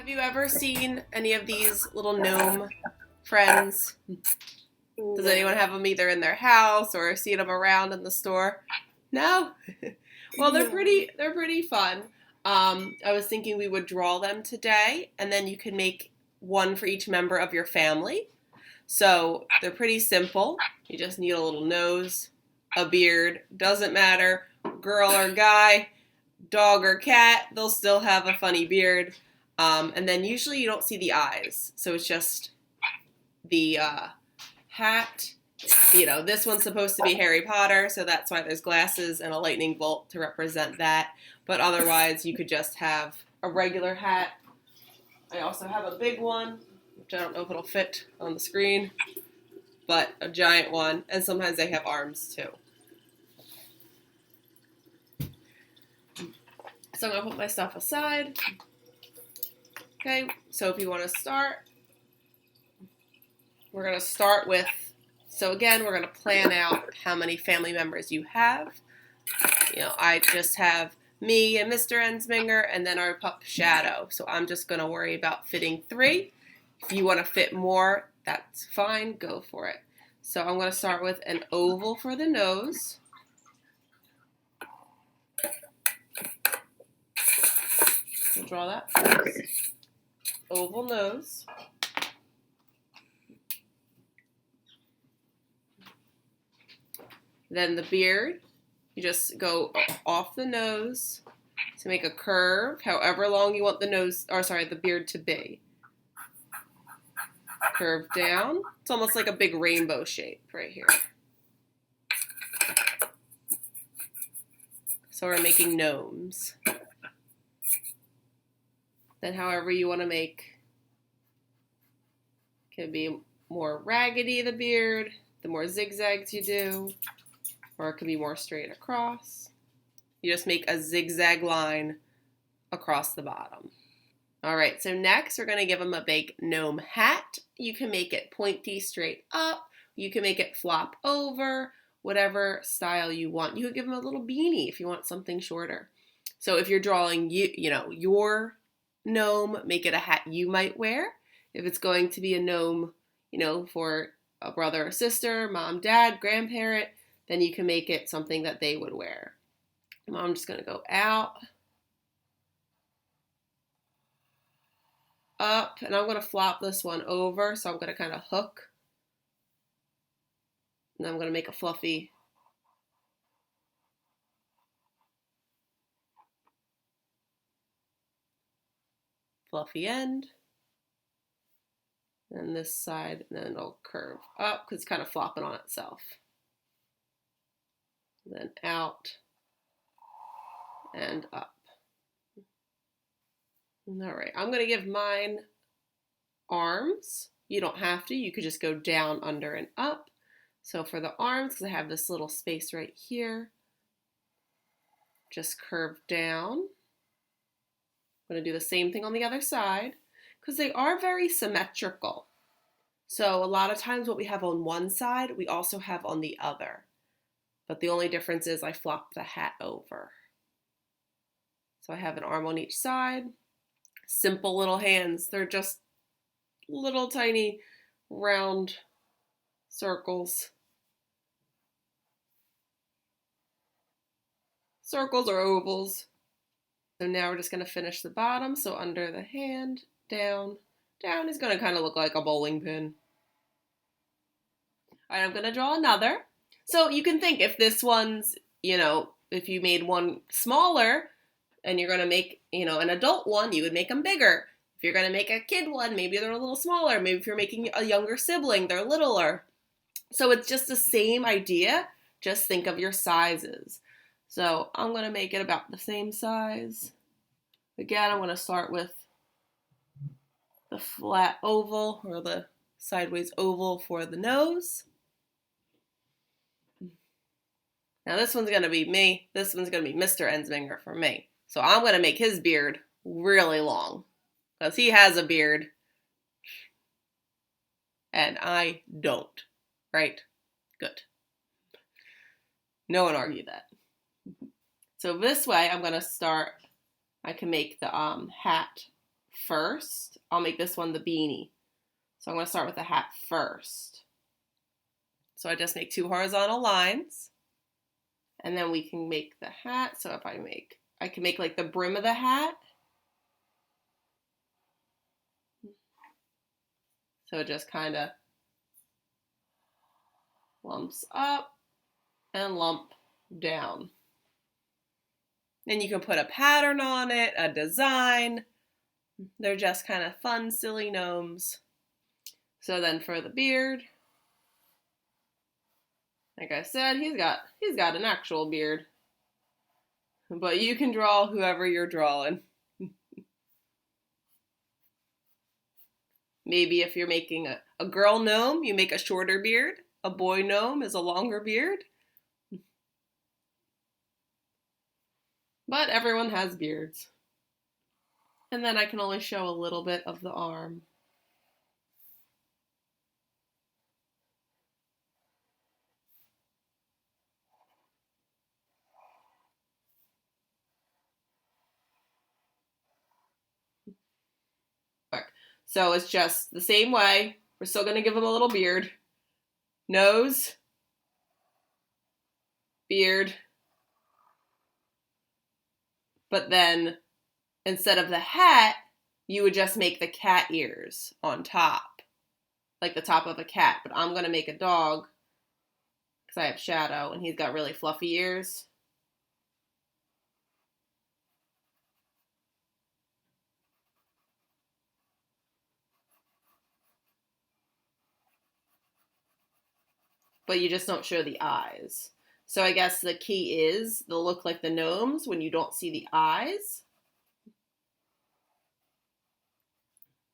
Have you ever seen any of these little gnome friends? Does anyone have them either in their house or see them around in the store? No? Well, they're pretty fun. I was thinking we would draw them today, and then you can make one for each member of your family. So they're pretty simple. You just need a little nose, a beard, doesn't matter, girl or guy, dog or cat, they'll still have a funny beard. And then usually you don't see the eyes, so it's just the hat. You know, this one's supposed to be Harry Potter, so that's why there's glasses and a lightning bolt to represent that. But otherwise, you could just have a regular hat. I also have a big one, which I don't know if it'll fit on the screen, but a giant one. And sometimes they have arms, too. So I'm going to put my stuff aside. Okay, so if you want to start, we're going to start with, so again, we're going to plan out how many family members you have. You know, I just have me and Mr. Ensminger and then our pup Shadow. So I'm just going to worry about fitting 3. If you want to fit more, that's fine, go for it. So I'm going to start with an oval for the nose. We'll draw that first. Oval nose. Then the beard, you just go off the nose to make a curve, however long you want the beard to be. Curve down. It's almost like a big rainbow shape right here. So we're making gnomes. Then however you want to make, can be more raggedy the beard, the more zigzags you do, or it could be more straight across. You just make a zigzag line across the bottom. All right, so next we're going to give them a big gnome hat. You can make it pointy straight up. You can make it flop over, whatever style you want. You could give them a little beanie if you want something shorter. So if you're drawing your gnome, make it a hat you might wear. If it's going to be a gnome, for a brother or sister, mom, dad, grandparent, then you can make it something that they would wear. I'm just going to go out, up, and I'm going to flop this one over, so I'm going to kind of hook. And I'm going to make a fluffy end. And this side, and then it'll curve up because it's kind of flopping on itself. Then out and up. All right, I'm going to give mine arms. You don't have to. You could just go down, under, and up. So for the arms, because I have this little space right here, just curve down. I'm going to do the same thing on the other side because they are very symmetrical. So a lot of times what we have on one side, we also have on the other. But the only difference is I flop the hat over. So I have an arm on each side. Simple little hands. They're just little tiny round circles. Circles or ovals. So now we're just going to finish the bottom. So under the hand, down. Down is going to kind of look like a bowling pin. All right, I'm going to draw another. So you can think if this one's, if you made one smaller and you're going to make, an adult one, you would make them bigger. If you're going to make a kid one, maybe they're a little smaller. Maybe if you're making a younger sibling, they're littler. So it's just the same idea. Just think of your sizes. So I'm going to make it about the same size. Again, I'm going to start with the flat oval or the sideways oval for the nose. Now this one's going to be me. This one's going to be Mr. Ensminger for me. So I'm going to make his beard really long because he has a beard and I don't. Right? Good. No one argued that. So this way I'm going to start, I can make the hat first. I'll make this one the beanie. So I'm going to start with the hat first. So I just make 2 horizontal lines. And then we can make the hat. So if I can make like the brim of the hat. So it just kind of lumps up and lump down. And you can put a pattern on it, a design. They're just kind of fun, silly gnomes. So then for the beard, like I said, he's got an actual beard. But you can draw whoever you're drawing. Maybe if you're making a girl gnome, you make a shorter beard. A boy gnome is a longer beard. But everyone has beards. And then I can only show a little bit of the arm. So it's just the same way. We're still going to give him a little beard. Nose, beard. But then instead of the hat, you would just make the cat ears on top, like the top of a cat. But I'm going to make a dog because I have Shadow and he's got really fluffy ears. But you just don't show the eyes. So I guess the key is they'll look like the gnomes when you don't see the eyes.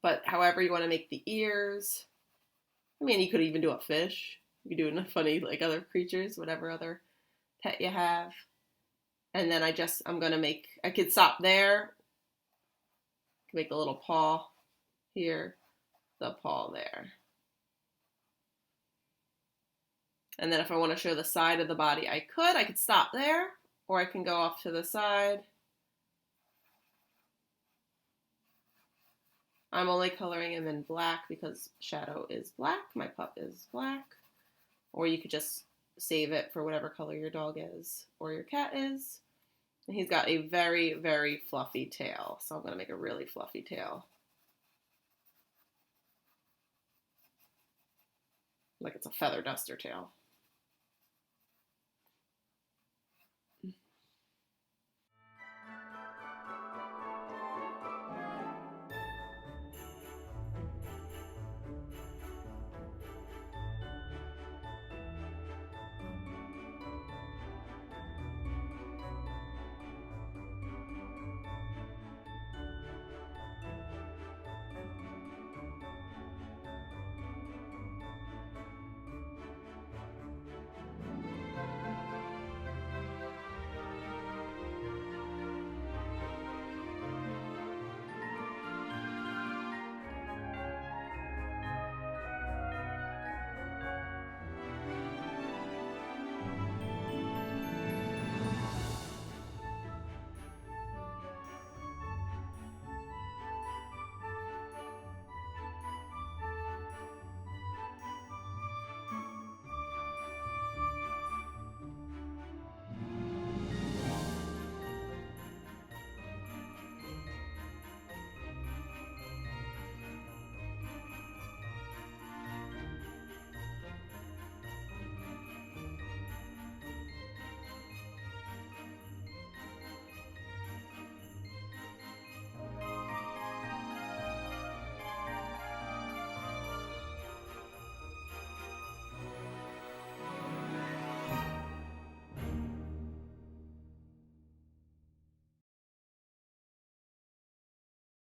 But however you want to make the ears. I mean, you could even do a fish. You could do a funny, like other creatures, whatever other pet you have. And then I'm going to make, I could stop there. Make the little paw here, the paw there. And then if I want to show the side of the body, I could stop there, or I can go off to the side. I'm only coloring him in black because Shadow is black, my pup is black. Or you could just save it for whatever color your dog is or your cat is. And he's got a very, very fluffy tail, so I'm going to make a really fluffy tail. Like it's a feather duster tail.